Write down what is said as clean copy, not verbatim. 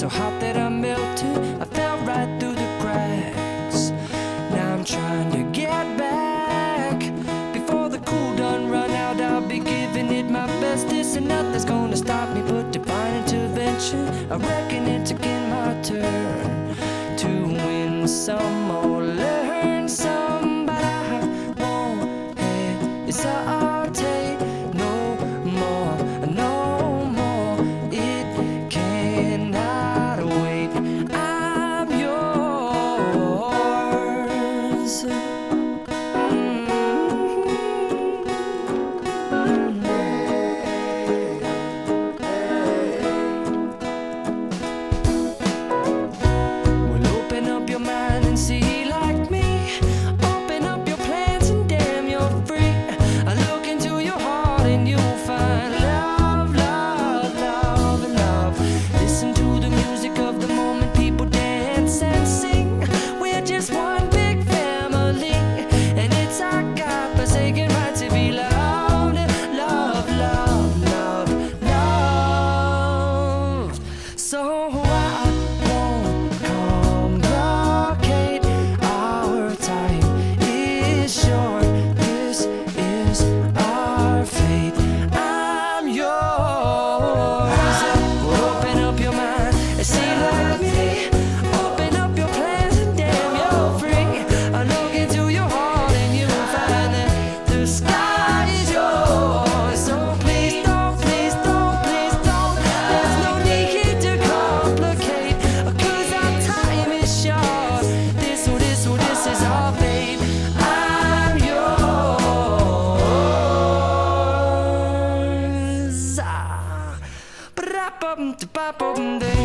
so hot that I melted. I fell right through the cracks. Now I'm trying to get back. Before the cool done run out, I'll be giving it my bestest, and nothing's gonna stop me but divine intervention. I reckon it's again my turn to win some or learn some, but I won't hesitate no more, no more. It cannot wait. I'm yours. Well, open up your mind and see like me. Open up your plans and damn, you're free. I look into your heart and you'll find love, love, love, love. Listen to the music of the moment, people dance and sing. We're just one big family, and it's our God-forsaken right to be loved. Love, love, love, love. So I won't complicate. Our time is short. This is our fate. I'm yours. Open up your mind and see like me. Open up your plans and damn, you're free. I look into your heart and you'll find that the sky is yours. So please don't, please don't, please don't. There's no need here to complicate, 'cause our time is short. This is our fate. I'm yours. Ba-da-bum-da-ba-bum-da.